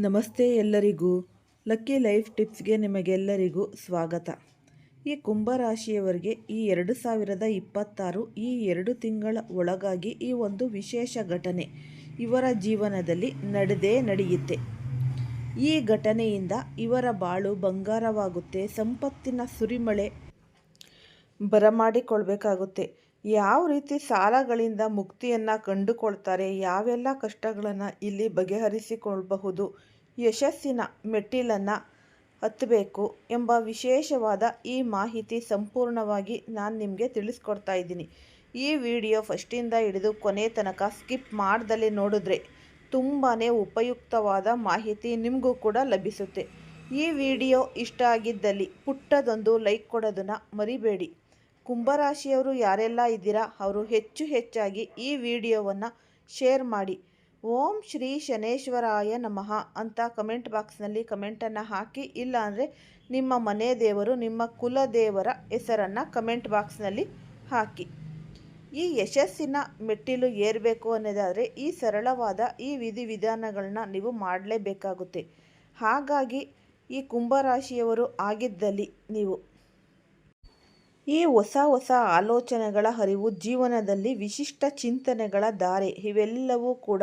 ನಮಸ್ತೆ ಎಲ್ಲರಿಗೂ. Lucky life ಟಿಪ್ಸ್ಗೆ ನಿಮಗೆಲ್ಲರಿಗೂ ಸ್ವಾಗತ. ಈ ಕುಂಭರಾಶಿಯವರಿಗೆ ಈ 2026 ಈ 2 ತಿಂಗಳ ಒಳಗಾಗಿ ಈ ಒಂದು ವಿಶೇಷ ಘಟನೆ ಇವರ ಜೀವನದಲ್ಲಿ ನಡೆಯುತ್ತೆ. ಈ ಘಟನೆಯಿಂದ ಇವರ ಬಾಳು ಬಂಗಾರವಾಗುತ್ತೆ, ಸಂಪತ್ತಿನ ಸುರಿಮಳೆ ಬರಮಾಡಿಕೊಳ್ಬೇಕಾಗುತ್ತೆ. ಯಾವ ರೀತಿ ಸಾಲಗಳಿಂದ ಮುಕ್ತಿಯನ್ನು ಕಂಡುಕೊಳ್ತಾರೆ, ಯಾವೆಲ್ಲ ಕಷ್ಟಗಳನ್ನು ಇಲ್ಲಿ ಬಗೆಹರಿಸಿಕೊಳ್ಳಬಹುದು, ಯಶಸ್ಸಿನ ಮೆಟ್ಟಿಲನ್ನು ಹತ್ತಬೇಕು ಎಂಬ ವಿಶೇಷವಾದ ಈ ಮಾಹಿತಿ ಸಂಪೂರ್ಣವಾಗಿ ನಾನು ನಿಮಗೆ ತಿಳಿಸ್ಕೊಡ್ತಾ ಇದ್ದೀನಿ. ಈ ವಿಡಿಯೋ ಫಸ್ಟಿಂದ ಹಿಡಿದು ಕೊನೆ ತನಕ ಸ್ಕಿಪ್ ಮಾಡ್ದಲೇ ನೋಡಿದ್ರೆ ತುಂಬಾ ಉಪಯುಕ್ತವಾದ ಮಾಹಿತಿ ನಿಮಗೂ ಕೂಡ ಲಭಿಸುತ್ತೆ. ಈ ವಿಡಿಯೋ ಇಷ್ಟ ಆಗಿದ್ದಲ್ಲಿ ಪುಟ್ಟದೊಂದು ಲೈಕ್ ಕೊಡೋದನ್ನು ಮರಿಬೇಡಿ. ಕುಂಭರಾಶಿಯವರು ಯಾರೆಲ್ಲ ಇದ್ದೀರಾ ಅವರು ಹೆಚ್ಚಾಗಿ ಈ ವಿಡಿಯೋವನ್ನು ಶೇರ್ ಮಾಡಿ. ಓಂ ಶ್ರೀ ಶನೇಶ್ವರಾಯ ನಮಃ ಅಂತ ಕಮೆಂಟ್ ಬಾಕ್ಸ್ನಲ್ಲಿ ಕಮೆಂಟನ್ನು ಹಾಕಿ, ಇಲ್ಲ ಅಂದರೆ ನಿಮ್ಮ ಮನೆ ದೇವರು, ನಿಮ್ಮ ಕುಲದೇವರ ಹೆಸರನ್ನು ಕಮೆಂಟ್ ಬಾಕ್ಸ್ನಲ್ಲಿ ಹಾಕಿ. ಈ ಯಶಸ್ಸಿನ ಮೆಟ್ಟಿಲು ಏರಬೇಕು ಅನ್ನೋದಾದರೆ ಈ ಸರಳವಾದ ಈ ವಿಧಿವಿಧಾನಗಳನ್ನ ನೀವು ಮಾಡಲೇಬೇಕಾಗುತ್ತೆ. ಹಾಗಾಗಿ ಈ ಕುಂಭರಾಶಿಯವರು ಆಗಿದ್ದಲ್ಲಿ ನೀವು ಈ ಹೊಸ ಆಲೋಚನೆಗಳ ಹರಿವು, ಜೀವನದಲ್ಲಿ ವಿಶಿಷ್ಟ ಚಿಂತನೆಗಳ ಧಾರೆ, ಇವೆಲ್ಲವೂ ಕೂಡ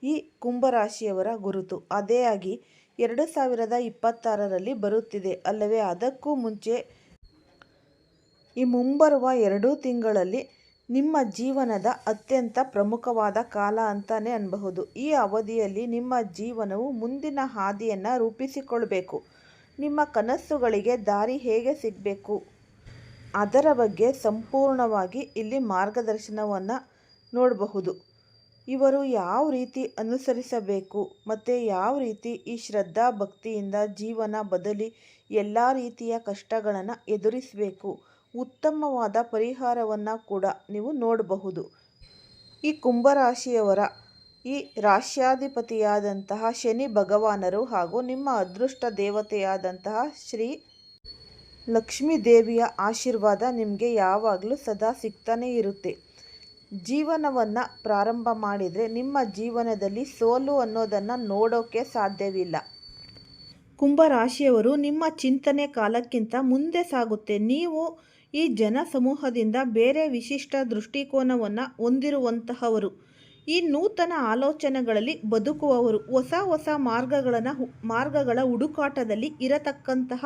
ಈ ಕುಂಭರಾಶಿಯವರ ಗುರುತು. ಅದೇ ಆಗಿ 2026ರಲ್ಲಿ ಬರುತ್ತಿದೆ ಅಲ್ಲವೇ? ಅದಕ್ಕೂ ಮುಂಚೆ ಈ ಮುಂಬರುವ 2 ತಿಂಗಳಲ್ಲಿ ನಿಮ್ಮ ಜೀವನದ ಅತ್ಯಂತ ಪ್ರಮುಖವಾದ ಕಾಲ ಅಂತಲೇ ಅನ್ನಬಹುದು. ಈ ಅವಧಿಯಲ್ಲಿ ನಿಮ್ಮ ಜೀವನವು ಮುಂದಿನ ಹಾದಿಯನ್ನು ರೂಪಿಸಿಕೊಳ್ಬೇಕು. ನಿಮ್ಮ ಕನಸುಗಳಿಗೆ ದಾರಿ ಹೇಗೆ ಸಿಗಬೇಕು ಅದರ ಬಗ್ಗೆ ಸಂಪೂರ್ಣವಾಗಿ ಇಲ್ಲಿ ಮಾರ್ಗದರ್ಶನವನ್ನು ನೋಡಬಹುದು. ಇವರು ಯಾವ ರೀತಿ ಅನುಸರಿಸಬೇಕು ಮತ್ತು ಯಾವ ರೀತಿ ಈ ಶ್ರದ್ಧಾ ಭಕ್ತಿಯಿಂದ ಜೀವನ ಬದಲಿ ಎಲ್ಲ ರೀತಿಯ ಕಷ್ಟಗಳನ್ನು ಎದುರಿಸಬೇಕು, ಉತ್ತಮವಾದ ಪರಿಹಾರವನ್ನು ಕೂಡ ನೀವು ನೋಡಬಹುದು. ಈ ಕುಂಭರಾಶಿಯವರ ಈ ರಾಶ್ಯಾಧಿಪತಿಯಾದಂತಹ ಶನಿ ಭಗವಾನರು ಹಾಗೂ ನಿಮ್ಮ ಅದೃಷ್ಟ ದೇವತೆಯಾದಂತಹ ಶ್ರೀ ಲಕ್ಷ್ಮೀ ದೇವಿಯ ಆಶೀರ್ವಾದ ನಿಮಗೆ ಯಾವಾಗಲೂ ಸದಾ ಸಿಗ್ತಾನೇ ಇರುತ್ತೆ. ಜೀವನವನ್ನು ಪ್ರಾರಂಭ ಮಾಡಿದರೆ ನಿಮ್ಮ ಜೀವನದಲ್ಲಿ ಸೋಲು ಅನ್ನೋದನ್ನು ನೋಡೋಕ್ಕೆ ಸಾಧ್ಯವಿಲ್ಲ. ಕುಂಭರಾಶಿಯವರು ನಿಮ್ಮ ಚಿಂತನೆ ಕಾಲಕ್ಕಿಂತ ಮುಂದೆ ಸಾಗುತ್ತೆ. ನೀವು ಈ ಜನ ಸಮೂಹದಿಂದ ಬೇರೆ ವಿಶಿಷ್ಟ ದೃಷ್ಟಿಕೋನವನ್ನು ಹೊಂದಿರುವಂತಹವರು, ಈ ನೂತನ ಆಲೋಚನೆಗಳಲ್ಲಿ ಬದುಕುವವರು, ಹೊಸ ಮಾರ್ಗಗಳ ಹುಡುಕಾಟದಲ್ಲಿ ಇರತಕ್ಕಂತಹ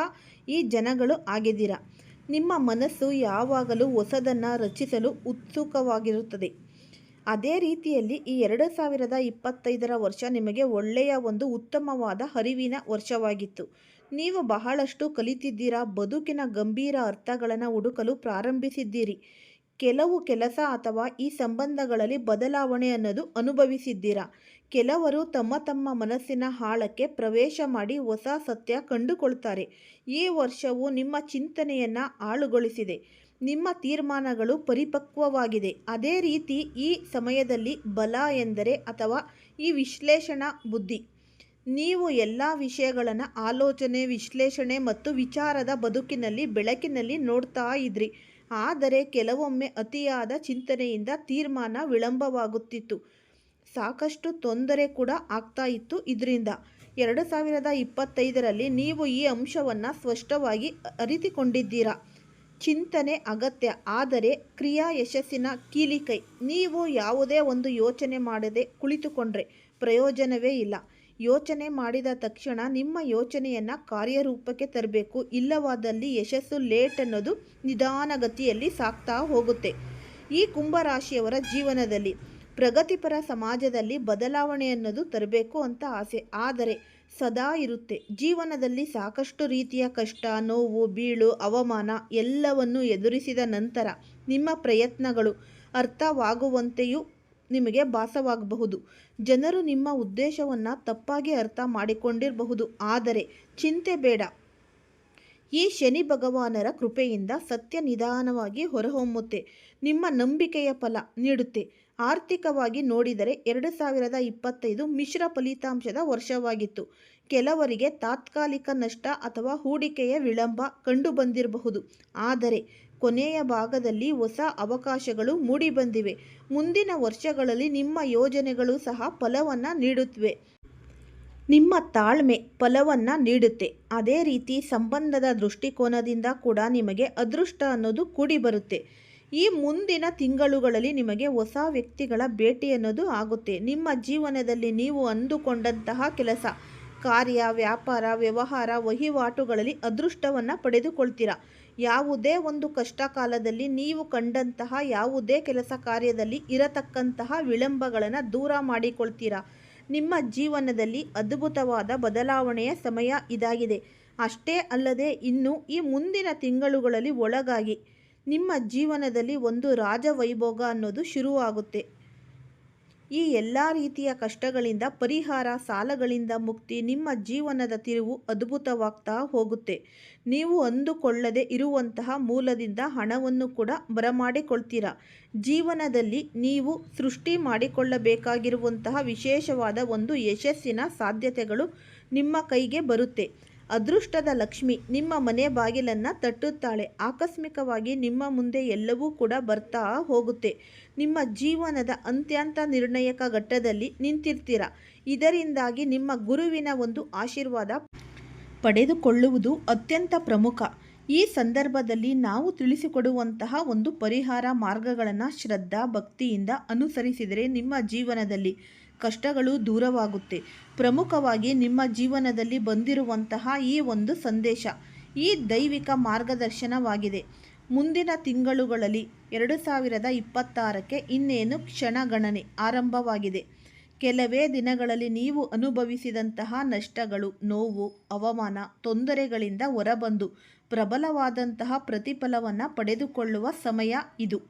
ಈ ಜನಗಳು ಆಗಿದ್ದೀರಾ. ನಿಮ್ಮ ಮನಸ್ಸು ಯಾವಾಗಲೂ ಹೊಸದನ್ನು ರಚಿಸಲು ಉತ್ಸುಕವಾಗಿರುತ್ತದೆ. ಅದೇ ರೀತಿಯಲ್ಲಿ ಈ 2025ರ ವರ್ಷ ನಿಮಗೆ ಒಳ್ಳೆಯ ಒಂದು ಉತ್ತಮವಾದ ಅರಿವಿನ ವರ್ಷವಾಗಿತ್ತು. ನೀವು ಬಹಳಷ್ಟು ಕಲಿತಿದ್ದೀರಾ. ಬದುಕಿನ ಗಂಭೀರ ಅರ್ಥಗಳನ್ನು ಹುಡುಕಲು ಪ್ರಾರಂಭಿಸಿದ್ದೀರಿ. ಕೆಲವು ಕೆಲಸ ಅಥವಾ ಈ ಸಂಬಂಧಗಳಲ್ಲಿ ಬದಲಾವಣೆ ಅನ್ನೋದು ಅನುಭವಿಸಿದ್ದೀರಾ. ಕೆಲವರು ತಮ್ಮ ಮನಸ್ಸಿನ ಆಳಕ್ಕೆ ಪ್ರವೇಶ ಮಾಡಿ ಹೊಸ ಸತ್ಯ ಕಂಡುಕೊಳ್ತಾರೆ. ಈ ವರ್ಷವು ನಿಮ್ಮ ಚಿಂತನೆಯನ್ನು ಆಳುಗೊಳಿಸಿದೆ. ನಿಮ್ಮ ತೀರ್ಮಾನಗಳು ಪರಿಪಕ್ವವಾಗಿದೆ. ಅದೇ ರೀತಿ ಈ ಸಮಯದಲ್ಲಿ ಬಲ ಎಂದರೆ ಅಥವಾ ಈ ವಿಶ್ಲೇಷಣಾ ಬುದ್ಧಿ. ನೀವು ಎಲ್ಲ ವಿಷಯಗಳನ್ನು ಆಲೋಚನೆ, ವಿಶ್ಲೇಷಣೆ ಮತ್ತು ವಿಚಾರದ ಬದುಕಿನಲ್ಲಿ ಬೆಳಕಿನಲ್ಲಿ ನೋಡ್ತಾ ಇದ್ರಿ. ಆದರೆ ಕೆಲವೊಮ್ಮೆ ಅತಿಯಾದ ಚಿಂತನೆಯಿಂದ ತೀರ್ಮಾನ ವಿಳಂಬವಾಗುತ್ತಿತ್ತು. ಸಾಕಷ್ಟು ತೊಂದರೆ ಕೂಡ ಆಗ್ತಾ ಇತ್ತು. ಇದರಿಂದ 2025ರಲ್ಲಿ ನೀವು ಈ ಅಂಶವನ್ನು ಸ್ಪಷ್ಟವಾಗಿ ಅರಿತುಕೊಂಡಿದ್ದೀರಾ. ಚಿಂತನೆ ಅಗತ್ಯ, ಆದರೆ ಕ್ರಿಯಾ ಯಶಸ್ಸಿನ ಕೀಲಿಕೈ. ನೀವು ಯಾವುದೇ ಒಂದು ಯೋಚನೆ ಮಾಡದೆ ಕುಳಿತುಕೊಂಡ್ರೆ ಪ್ರಯೋಜನವೇ ಇಲ್ಲ. ಯೋಚನೆ ಮಾಡಿದ ತಕ್ಷಣ ನಿಮ್ಮ ಯೋಚನೆಯನ್ನು ಕಾರ್ಯರೂಪಕ್ಕೆ ತರಬೇಕು. ಇಲ್ಲವಾದಲ್ಲಿ ಯಶಸ್ಸು ಲೇಟ್ ಅನ್ನೋದು ನಿಧಾನಗತಿಯಲ್ಲಿ ಸಾಗ್ತಾ ಹೋಗುತ್ತೆ. ಈ ಕುಂಭರಾಶಿಯವರ ಜೀವನದಲ್ಲಿ ಪ್ರಗತಿಪರ ಸಮಾಜದಲ್ಲಿ ಬದಲಾವಣೆ ಅನ್ನೋದು ತರಬೇಕು ಅಂತ ಆಸೆ, ಆದರೆ ಸದಾ ಇರುತ್ತೆ. ಜೀವನದಲ್ಲಿ ಸಾಕಷ್ಟು ರೀತಿಯ ಕಷ್ಟ, ನೋವು, ಬೀಳು, ಅವಮಾನ ಎಲ್ಲವನ್ನು ಎದುರಿಸಿದ ನಂತರ ನಿಮ್ಮ ಪ್ರಯತ್ನಗಳು ಅರ್ಥವಾಗುವಂತೆಯೂ ನಿಮಗೆ ಭಾಸವಾಗಬಹುದು. ಜನರು ನಿಮ್ಮ ಉದ್ದೇಶವನ್ನು ತಪ್ಪಾಗಿ ಅರ್ಥ ಮಾಡಿಕೊಂಡಿರಬಹುದು. ಆದರೆ ಚಿಂತೆ ಬೇಡ. ಈ ಶನಿ ಭಗವಾನರ ಕೃಪೆಯಿಂದ ಸತ್ಯ ನಿಧಾನವಾಗಿ ಹೊರಹೊಮ್ಮುತ್ತೆ. ನಿಮ್ಮ ನಂಬಿಕೆಯ ಫಲ ನೀಡುತ್ತೆ. ಆರ್ಥಿಕವಾಗಿ ನೋಡಿದರೆ 2025 ಮಿಶ್ರ ಫಲಿತಾಂಶದ ವರ್ಷವಾಗಿತ್ತು. ಕೆಲವರಿಗೆ ತಾತ್ಕಾಲಿಕ ನಷ್ಟ ಅಥವಾ ಹೂಡಿಕೆಯ ವಿಳಂಬ ಕಂಡುಬಂದಿರಬಹುದು. ಆದರೆ ಕೊನೆಯ ಭಾಗದಲ್ಲಿ ಹೊಸ ಅವಕಾಶಗಳು ಮೂಡಿಬಂದಿವೆ. ಮುಂದಿನ ವರ್ಷಗಳಲ್ಲಿ ನಿಮ್ಮ ಯೋಜನೆಗಳು ಸಹ ಫಲವನ್ನು ನೀಡುತ್ತವೆ. ನಿಮ್ಮ ತಾಳ್ಮೆ ಫಲವನ್ನು ನೀಡುತ್ತೆ. ಅದೇ ರೀತಿ ಸಂಬಂಧದ ದೃಷ್ಟಿಕೋನದಿಂದ ಕೂಡ ನಿಮಗೆ ಅದೃಷ್ಟ ಅನ್ನೋದು ಕೂಡಿ ಬರುತ್ತೆ. ಈ ಮುಂದಿನ ತಿಂಗಳುಗಳಲ್ಲಿ ನಿಮಗೆ ಹೊಸ ವ್ಯಕ್ತಿಗಳ ಭೇಟಿ ಅನ್ನೋದು ಆಗುತ್ತೆ. ನಿಮ್ಮ ಜೀವನದಲ್ಲಿ ನೀವು ಅಂದುಕೊಂಡಂತಹ ಕೆಲಸ, ಕಾರ್ಯ, ವ್ಯಾಪಾರ, ವ್ಯವಹಾರ, ವಹಿವಾಟುಗಳಲ್ಲಿ ಅದೃಷ್ಟವನ್ನು ಪಡೆದುಕೊಳ್ತೀರಾ. ಯಾವುದೇ ಒಂದು ಕಷ್ಟ ಕಾಲದಲ್ಲಿ ನೀವು ಕಂಡಂತಹ ಯಾವುದೇ ಕೆಲಸ ಕಾರ್ಯದಲ್ಲಿ ಇರತಕ್ಕಂತಹ ವಿಳಂಬಗಳನ್ನು ದೂರ ಮಾಡಿಕೊಳ್ತೀರಾ. ನಿಮ್ಮ ಜೀವನದಲ್ಲಿ ಅದ್ಭುತವಾದ ಬದಲಾವಣೆಯ ಸಮಯ ಇದಾಗಿದೆ. ಅಷ್ಟೇ ಅಲ್ಲದೆ ಇನ್ನು ಈ ಮುಂದಿನ ತಿಂಗಳುಗಳಲ್ಲಿ ಒಳಗಾಗಿ ನಿಮ್ಮ ಜೀವನದಲ್ಲಿ ಒಂದು ರಾಜವೈಭೋಗ ಅನ್ನೋದು ಶುರುವಾಗುತ್ತೆ. ಈ ಎಲ್ಲ ರೀತಿಯ ಕಷ್ಟಗಳಿಂದ ಪರಿಹಾರ, ಸಾಲಗಳಿಂದ ಮುಕ್ತಿ, ನಿಮ್ಮ ಜೀವನದ ತಿರುವು ಅದ್ಭುತವಾಗ್ತಾ ಹೋಗುತ್ತೆ. ನೀವು ಅಂದುಕೊಳ್ಳದೆ ಇರುವಂತಹ ಮೂಲದಿಂದ ಹಣವನ್ನು ಕೂಡ ಬರಮಾಡಿಕೊಳ್ತೀರಾ. ಜೀವನದಲ್ಲಿ ನೀವು ಸೃಷ್ಟಿ ಮಾಡಿಕೊಳ್ಳಬೇಕಾಗಿರುವಂತಹ ವಿಶೇಷವಾದ ಒಂದು ಯಶಸ್ಸಿನ ಸಾಧ್ಯತೆಗಳು ನಿಮ್ಮ ಕೈಗೆ ಬರುತ್ತೆ. ಅದೃಷ್ಟದ ಲಕ್ಷ್ಮಿ ನಿಮ್ಮ ಮನೆ ಬಾಗಿಲನ್ನು ತಟ್ಟುತ್ತಾಳೆ. ಆಕಸ್ಮಿಕವಾಗಿ ನಿಮ್ಮ ಮುಂದೆ ಎಲ್ಲವೂ ಕೂಡ ಬರ್ತಾ ಹೋಗುತ್ತೆ. ನಿಮ್ಮ ಜೀವನದ ಅತ್ಯಂತ ನಿರ್ಣಾಯಕ ಘಟ್ಟದಲ್ಲಿ ನಿಂತಿರ್ತೀರ. ಇದರಿಂದಾಗಿ ನಿಮ್ಮ ಗುರುವಿನ ಒಂದು ಆಶೀರ್ವಾದ ಪಡೆದುಕೊಳ್ಳುವುದು ಅತ್ಯಂತ ಪ್ರಮುಖ. ಈ ಸಂದರ್ಭದಲ್ಲಿ ನಾವು ತಿಳಿಸಿಕೊಡುವಂತಹ ಒಂದು ಪರಿಹಾರ ಮಾರ್ಗಗಳನ್ನು ಶ್ರದ್ಧಾ ಭಕ್ತಿಯಿಂದ ಅನುಸರಿಸಿದರೆ ನಿಮ್ಮ ಜೀವನದಲ್ಲಿ ಕಷ್ಟಗಳು ದೂರವಾಗುತ್ತೆ. ಪ್ರಮುಖವಾಗಿ ನಿಮ್ಮ ಜೀವನದಲ್ಲಿ ಬಂದಿರುವಂತಹ ಈ ಒಂದು ಸಂದೇಶ ಈ ದೈವಿಕ ಮಾರ್ಗದರ್ಶನವಾಗಿದೆ. ಮುಂದಿನ ತಿಂಗಳುಗಳಲ್ಲಿ 2026ಕ್ಕೆ ಇನ್ನೇನು ಕ್ಷಣಗಣನೆ ಆರಂಭವಾಗಿದೆ. ಕೆಲವೇ ದಿನಗಳಲ್ಲಿ ನೀವು ಅನುಭವಿಸಿದಂತಹ ನಷ್ಟಗಳು, ನೋವು, ಅವಮಾನ, ತೊಂದರೆಗಳಿಂದ ಹೊರಬಂದು ಪ್ರಬಲವಾದಂತಹ ಪ್ರತಿಫಲವನ್ನು ಪಡೆದುಕೊಳ್ಳುವ ಸಮಯ ಇದು.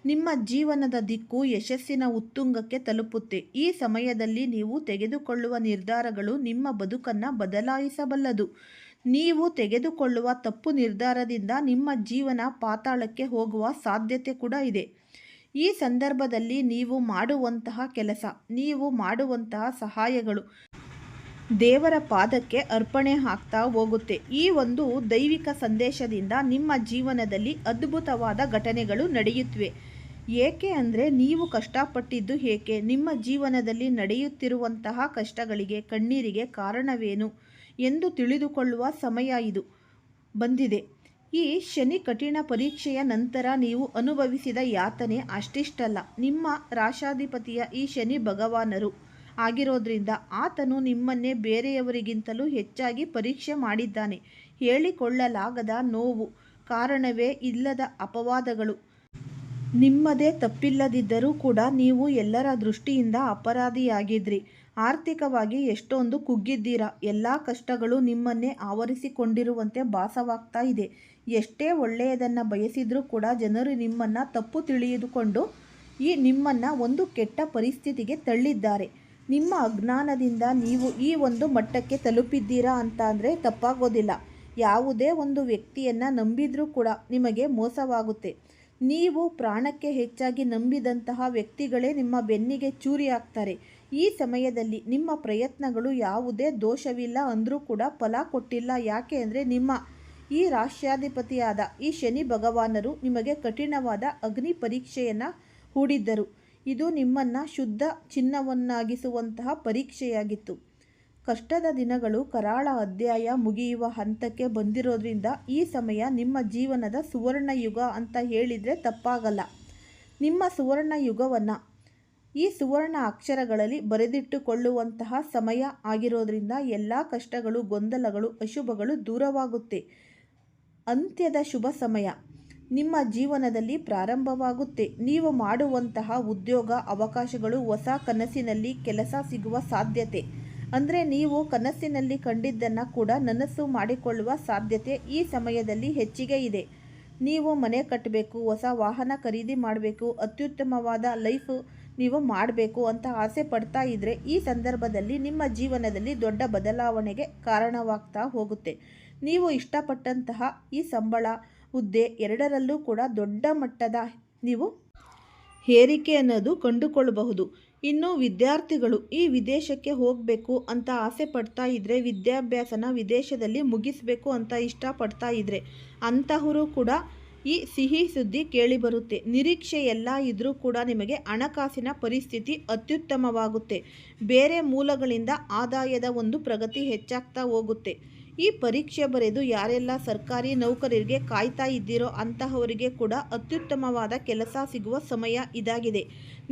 ನಿಮ್ಮ ಜೀವನದ ದಿಕ್ಕು ಯಶಸ್ಸಿನ ಉತ್ತುಂಗಕ್ಕೆ ತಲುಪುತ್ತೆ. ಈ ಸಮಯದಲ್ಲಿ ನೀವು ತೆಗೆದುಕೊಳ್ಳುವ ನಿರ್ಧಾರಗಳು ನಿಮ್ಮ ಬದುಕನ್ನು ಬದಲಾಯಿಸಬಲ್ಲದು. ನೀವು ತೆಗೆದುಕೊಳ್ಳುವ ತಪ್ಪು ನಿರ್ಧಾರದಿಂದ ನಿಮ್ಮ ಜೀವನ ಪಾತಾಳಕ್ಕೆ ಹೋಗುವ ಸಾಧ್ಯತೆ ಕೂಡ ಇದೆ. ಈ ಸಂದರ್ಭದಲ್ಲಿ ನೀವು ಮಾಡುವಂತಹ ಕೆಲಸ, ನೀವು ಮಾಡುವಂತಹ ಸಹಾಯಗಳು ದೇವರ ಪಾದಕ್ಕೆ ಅರ್ಪಣೆ ಆಗ್ತಾ ಹೋಗುತ್ತೆ. ಈ ಒಂದು ದೈವಿಕ ಸಂದೇಶದಿಂದ ನಿಮ್ಮ ಜೀವನದಲ್ಲಿ ಅದ್ಭುತವಾದ ಘಟನೆಗಳು ನಡೆಯುತ್ತವೆ. ಏಕೆ ಅಂದರೆ ನೀವು ಕಷ್ಟಪಟ್ಟಿದ್ದು ಏಕೆ, ನಿಮ್ಮ ಜೀವನದಲ್ಲಿ ನಡೆಯುತ್ತಿರುವಂತಹ ಕಷ್ಟಗಳಿಗೆ, ಕಣ್ಣೀರಿಗೆ ಕಾರಣವೇನು ಎಂದು ತಿಳಿದುಕೊಳ್ಳುವ ಸಮಯ ಇದು ಬಂದಿದೆ. ಈ ಶನಿ ಕಠಿಣ ಪರೀಕ್ಷೆಯ ನಂತರ ನೀವು ಅನುಭವಿಸಿದ ಯಾತನೆ ಅಷ್ಟಿಷ್ಟಲ್ಲ. ನಿಮ್ಮ ರಾಶಾಧಿಪತಿಯ ಈ ಶನಿ ಭಗವಾನರು ಆಗಿರೋದ್ರಿಂದ ಆತನು ನಿಮ್ಮನ್ನೇ ಬೇರೆಯವರಿಗಿಂತಲೂ ಹೆಚ್ಚಾಗಿ ಪರೀಕ್ಷೆ ಮಾಡಿದ್ದಾನೆ. ಹೇಳಿಕೊಳ್ಳಲಾಗದ ನೋವು, ಕಾರಣವೇ ಇಲ್ಲದ ಅಪವಾದಗಳು, ನಿಮ್ಮದೇ ತಪ್ಪಿಲ್ಲದಿದ್ದರೂ ಕೂಡ ನೀವು ಎಲ್ಲರ ದೃಷ್ಟಿಯಿಂದ ಅಪರಾಧಿಯಾಗಿದ್ರಿ. ಆರ್ಥಿಕವಾಗಿ ಎಷ್ಟೊಂದು ಕುಗ್ಗಿದ್ದೀರಾ. ಎಲ್ಲ ಕಷ್ಟಗಳು ನಿಮ್ಮನ್ನೇ ಆವರಿಸಿಕೊಂಡಿರುವಂತೆ ಭಾಸವಾಗ್ತಾ ಇದೆ. ಎಷ್ಟೇ ಒಳ್ಳೆಯದನ್ನು ಬಯಸಿದ್ರೂ ಕೂಡ ಜನರು ನಿಮ್ಮನ್ನು ತಪ್ಪು ತಿಳಿದುಕೊಂಡು ನಿಮ್ಮನ್ನು ಒಂದು ಕೆಟ್ಟ ಪರಿಸ್ಥಿತಿಗೆ ತಳ್ಳಿದ್ದಾರೆ. ನಿಮ್ಮ ಅಜ್ಞಾನದಿಂದ ನೀವು ಈ ಒಂದು ಮಟ್ಟಕ್ಕೆ ತಲುಪಿದ್ದೀರಾ ಅಂತ ಅಂದರೆ ತಪ್ಪಾಗೋದಿಲ್ಲ. ಯಾವುದೇ ಒಂದು ವ್ಯಕ್ತಿಯನ್ನು ನಂಬಿದ್ರೂ ಕೂಡ ನಿಮಗೆ ಮೋಸವಾಗುತ್ತೆ. ನೀವು ಪ್ರಾಣಕ್ಕೆ ಹೆಚ್ಚಾಗಿ ನಂಬಿದಂತಹ ವ್ಯಕ್ತಿಗಳೇ ನಿಮ್ಮ ಬೆನ್ನಿಗೆ ಚೂರಿ ಹಾಕ್ತಾರೆ. ಈ ಸಮಯದಲ್ಲಿ ನಿಮ್ಮ ಪ್ರಯತ್ನಗಳು ಯಾವುದೇ ದೋಷವಿಲ್ಲ ಅಂದರೂ ಕೂಡ ಫಲ ಕೊಟ್ಟಿಲ್ಲ. ಯಾಕೆ ಅಂದರೆ ನಿಮ್ಮ ಈ ರಾಶ್ಯಾಧಿಪತಿಯಾದ ಈ ಶನಿ ಭಗವಾನರು ನಿಮಗೆ ಕಠಿಣವಾದ ಅಗ್ನಿ ಪರೀಕ್ಷೆಯನ್ನು ಹೂಡಿದ್ದರು. ಇದು ನಿಮ್ಮನ್ನು ಶುದ್ಧ ಚಿನ್ನವನ್ನಾಗಿಸುವಂತಹ ಪರೀಕ್ಷೆಯಾಗಿತ್ತು. ಕಷ್ಟದ ದಿನಗಳು, ಕರಾಳ ಅಧ್ಯಾಯ ಮುಗಿಯುವ ಹಂತಕ್ಕೆ ಬಂದಿರೋದ್ರಿಂದ ಈ ಸಮಯ ನಿಮ್ಮ ಜೀವನದ ಸುವರ್ಣ ಯುಗ ಅಂತ ಹೇಳಿದರೆ ತಪ್ಪಾಗಲ್ಲ. ನಿಮ್ಮ ಸುವರ್ಣ ಯುಗವನ್ನು ಈ ಸುವರ್ಣ ಅಕ್ಷರಗಳಲ್ಲಿ ಬರೆದಿಟ್ಟುಕೊಳ್ಳುವಂತಹ ಸಮಯ ಆಗಿರೋದ್ರಿಂದ ಎಲ್ಲ ಕಷ್ಟಗಳು, ಗೊಂದಲಗಳು, ಅಶುಭಗಳು ದೂರವಾಗುತ್ತೆ. ಅಂತ್ಯದ ಶುಭ ಸಮಯ ನಿಮ್ಮ ಜೀವನದಲ್ಲಿ ಪ್ರಾರಂಭವಾಗುತ್ತೆ. ನೀವು ಮಾಡುವಂತಹ ಉದ್ಯೋಗ ಅವಕಾಶಗಳು, ಹೊಸ ಕನಸಿನಲ್ಲಿ ಕೆಲಸ ಸಿಗುವ ಸಾಧ್ಯತೆ, ಅಂದರೆ ನೀವು ಕನಸಿನಲ್ಲಿ ಕಂಡಿದ್ದನ್ನು ಕೂಡ ನನಸು ಮಾಡಿಕೊಳ್ಳುವ ಸಾಧ್ಯತೆ ಈ ಸಮಯದಲ್ಲಿ ಹೆಚ್ಚಿಗೆ ಇದೆ. ನೀವು ಮನೆ ಕಟ್ಟಬೇಕು, ಹೊಸ ವಾಹನ ಖರೀದಿ ಮಾಡಬೇಕು, ಅತ್ಯುತ್ತಮವಾದ ಲೈಫ್ ನೀವು ಮಾಡಬೇಕು ಅಂತ ಆಸೆ ಪಡ್ತಾ ಇದ್ದರೆ ಈ ಸಂದರ್ಭದಲ್ಲಿ ನಿಮ್ಮ ಜೀವನದಲ್ಲಿ ದೊಡ್ಡ ಬದಲಾವಣೆಗೆ ಕಾರಣವಾಗ್ತಾ ಹೋಗುತ್ತೆ. ನೀವು ಇಷ್ಟಪಟ್ಟಂತಹ ಈ ಸಂಬಳ, ಹುದ್ದೆ ಎರಡರಲ್ಲೂ ಕೂಡ ದೊಡ್ಡ ಮಟ್ಟದ ನೀವು ಏರಿಕೆ ಅನ್ನೋದು ಕಂಡುಕೊಳ್ಳಬಹುದು. ಇನ್ನು ವಿದ್ಯಾರ್ಥಿಗಳು ಈ ವಿದೇಶಕ್ಕೆ ಹೋಗಬೇಕು ಅಂತ ಆಸೆ ಪಡ್ತಾ ಇದ್ದರೆ, ವಿದ್ಯಾಭ್ಯಾಸನ ವಿದೇಶದಲ್ಲಿ ಮುಗಿಸಬೇಕು ಅಂತ ಇಷ್ಟಪಡ್ತಾ ಇದ್ದರೆ ಅಂತಹವರು ಕೂಡ ಈ ಸಿಹಿ ಸುದ್ದಿ ಕೇಳಿಬರುತ್ತೆ. ನಿರೀಕ್ಷೆ ಎಲ್ಲ ಇದ್ರೂ ಕೂಡ ನಿಮಗೆ ಹಣಕಾಸಿನ ಪರಿಸ್ಥಿತಿ ಅತ್ಯುತ್ತಮವಾಗುತ್ತೆ. ಬೇರೆ ಮೂಲಗಳಿಂದ ಆದಾಯದ ಒಂದು ಪ್ರಗತಿ ಹೆಚ್ಚಾಗ್ತಾ ಹೋಗುತ್ತೆ. ಈ ಪರೀಕ್ಷೆ ಬರೆದು ಯಾರೆಲ್ಲ ಸರ್ಕಾರಿ ನೌಕರರಿಗೆ ಕಾಯ್ತಾ ಇದ್ದೀರೋ ಅಂತಹವರಿಗೆ ಕೂಡ ಅತ್ಯುತ್ತಮವಾದ ಕೆಲಸ ಸಿಗುವ ಸಮಯ ಇದಾಗಿದೆ.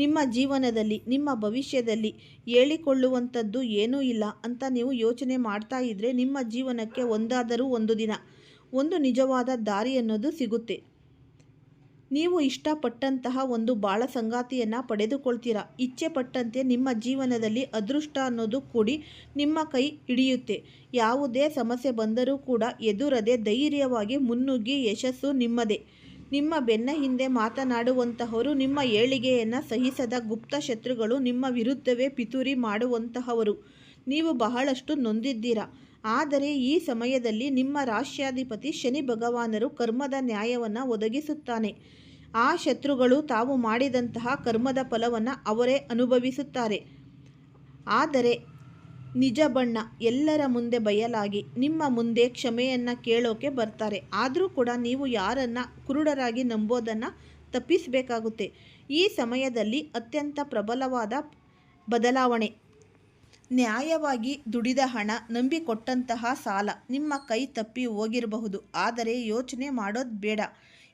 ನಿಮ್ಮ ಜೀವನದಲ್ಲಿ, ನಿಮ್ಮ ಭವಿಷ್ಯದಲ್ಲಿ ಹೇಳಿಕೊಳ್ಳುವಂಥದ್ದು ಏನೂ ಇಲ್ಲ ಅಂತ ನೀವು ಯೋಚನೆ ಮಾಡ್ತಾ ಇದ್ದರೆ ನಿಮ್ಮ ಜೀವನಕ್ಕೆ ಒಂದಾದರೂ ಒಂದು ದಿನ ಒಂದು ನಿಜವಾದ ದಾರಿ ಅನ್ನೋದು ಸಿಗುತ್ತೆ. ನೀವು ಇಷ್ಟಪಟ್ಟಂತಹ ಒಂದು ಬಾಳ ಸಂಗಾತಿಯನ್ನು ಪಡೆದುಕೊಳ್ತೀರಾ. ಇಚ್ಛೆ ಪಟ್ಟಂತೆ ನಿಮ್ಮ ಜೀವನದಲ್ಲಿ ಅದೃಷ್ಟ ಅನ್ನೋದು ಕೂಡಿ ನಿಮ್ಮ ಕೈ ಹಿಡಿಯುತ್ತೆ. ಯಾವುದೇ ಸಮಸ್ಯೆ ಬಂದರೂ ಕೂಡ ಎದುರದೆ ಧೈರ್ಯವಾಗಿ ಮುನ್ನುಗ್ಗಿ ಯಶಸ್ಸು ನಿಮ್ಮದೇ. ನಿಮ್ಮ ಬೆನ್ನ ಹಿಂದೆ ಮಾತನಾಡುವಂತಹವರು, ನಿಮ್ಮ ಏಳಿಗೆಯನ್ನು ಸಹಿಸದ ಗುಪ್ತ ಶತ್ರುಗಳು, ನಿಮ್ಮ ವಿರುದ್ಧವೇ ಪಿತೂರಿ ಮಾಡುವಂತಹವರು. ನೀವು ಬಹಳಷ್ಟು ನೊಂದಿದ್ದೀರಾ. ಆದರೆ ಈ ಸಮಯದಲ್ಲಿ ನಿಮ್ಮ ರಾಶ್ಯಾಧಿಪತಿ ಶನಿ ಭಗವಾನರು ಕರ್ಮದ ನ್ಯಾಯವನ್ನು ಒದಗಿಸುತ್ತಾನೆ. ಆ ಶತ್ರುಗಳು ತಾವು ಮಾಡಿದಂತಹ ಕರ್ಮದ ಫಲವನ್ನು ಅವರೇ ಅನುಭವಿಸುತ್ತಾರೆ. ಆದರೆ ನಿಜ ಬಣ್ಣ ಎಲ್ಲರ ಮುಂದೆ ಬಯಲಾಗಿ ನಿಮ್ಮ ಮುಂದೆ ಕ್ಷಮೆಯನ್ನು ಕೇಳೋಕೆ ಬರ್ತಾರೆ. ಆದರೂ ಕೂಡ ನೀವು ಯಾರನ್ನು ಕುರುಡರಾಗಿ ನಂಬೋದನ್ನು ತಪ್ಪಿಸಬೇಕಾಗುತ್ತೆ. ಈ ಸಮಯದಲ್ಲಿ ಅತ್ಯಂತ ಪ್ರಬಲವಾದ ಬದಲಾವಣೆ. ನ್ಯಾಯವಾಗಿ ದುಡಿದ ಹಣ, ನಂಬಿಕೊಟ್ಟಂತಹ ಸಾಲ ನಿಮ್ಮ ಕೈ ತಪ್ಪಿ ಹೋಗಿರಬಹುದು. ಆದರೆ ಯೋಚನೆ ಮಾಡೋದು ಬೇಡ.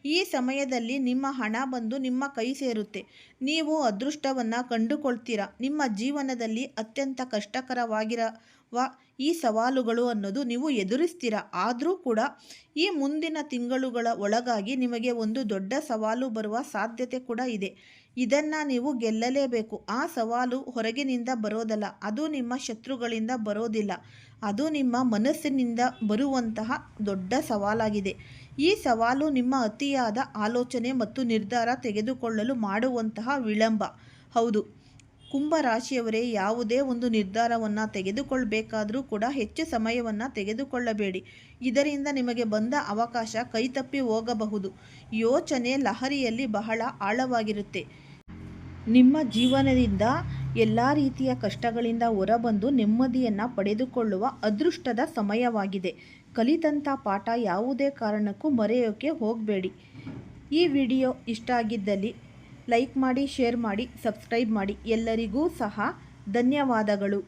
ಈ ಸಮಯದಲ್ಲಿ ನಿಮ್ಮ ಹಣ ಬಂದು ನಿಮ್ಮ ಕೈ ಸೇರುತ್ತೆ. ನೀವು ಅದೃಷ್ಟವನ್ನು ಕಂಡುಕೊಳ್ತೀರಾ. ನಿಮ್ಮ ಜೀವನದಲ್ಲಿ ಅತ್ಯಂತ ಕಷ್ಟಕರವಾಗಿರುವ ಈ ಸವಾಲುಗಳು ಅನ್ನೋದು ನೀವು ಎದುರಿಸ್ತೀರಾ. ಆದರೂ ಕೂಡ ಈ ಮುಂದಿನ ತಿಂಗಳುಗಳ ಒಳಗಾಗಿ ನಿಮಗೆ ಒಂದು ದೊಡ್ಡ ಸವಾಲು ಬರುವ ಸಾಧ್ಯತೆ ಕೂಡ ಇದೆ. ಇದನ್ನು ನೀವು ಗೆಲ್ಲಲೇಬೇಕು. ಆ ಸವಾಲು ಹೊರಗಿನಿಂದ ಬರೋದಲ್ಲ, ಅದು ನಿಮ್ಮ ಶತ್ರುಗಳಿಂದ ಬರೋದಿಲ್ಲ, ಅದು ನಿಮ್ಮ ಮನಸ್ಸಿನಿಂದ ಬರುವಂತಹ ದೊಡ್ಡ ಸವಾಲಾಗಿದೆ. ಈ ಸವಾಲು ನಿಮ್ಮ ಅತಿಯಾದ ಆಲೋಚನೆ ಮತ್ತು ನಿರ್ಧಾರ ತೆಗೆದುಕೊಳ್ಳಲು ಮಾಡುವಂತಹ ವಿಳಂಬ. ಹೌದು, ಕುಂಭರಾಶಿಯವರೇ, ಯಾವುದೇ ಒಂದು ನಿರ್ಧಾರವನ್ನು ತೆಗೆದುಕೊಳ್ಳಬೇಕಾದರೂ ಕೂಡ ಹೆಚ್ಚು ಸಮಯವನ್ನು ತೆಗೆದುಕೊಳ್ಳಬೇಡಿ. ಇದರಿಂದ ನಿಮಗೆ ಬಂದ ಅವಕಾಶ ಕೈತಪ್ಪಿ ಹೋಗಬಹುದು. ಯೋಚನೆ ಲಹರಿಯಲ್ಲಿ ಬಹಳ ಆಳವಾಗಿರುತ್ತೆ. ನಿಮ್ಮ ಜೀವನದಿಂದ ಎಲ್ಲ ರೀತಿಯ ಕಷ್ಟಗಳಿಂದ ಹೊರಬಂದು ನೆಮ್ಮದಿಯನ್ನು ಪಡೆದುಕೊಳ್ಳುವ ಅದೃಷ್ಟದ ಸಮಯವಾಗಿದೆ. ಕಲಿತಂಥ ಪಾಠ ಯಾವುದೇ ಕಾರಣಕ್ಕೂ ಮರೆಯೋಕ್ಕೆ ಹೋಗಬೇಡಿ. ಈ ವಿಡಿಯೋ ಇಷ್ಟ ಆಗಿದ್ದಲ್ಲಿ ಲೈಕ್ ಮಾಡಿ, ಶೇರ್ ಮಾಡಿ, ಸಬ್ಸ್ಕ್ರೈಬ್ ಮಾಡಿ. ಎಲ್ಲರಿಗೂ ಸಹ ಧನ್ಯವಾದಗಳು.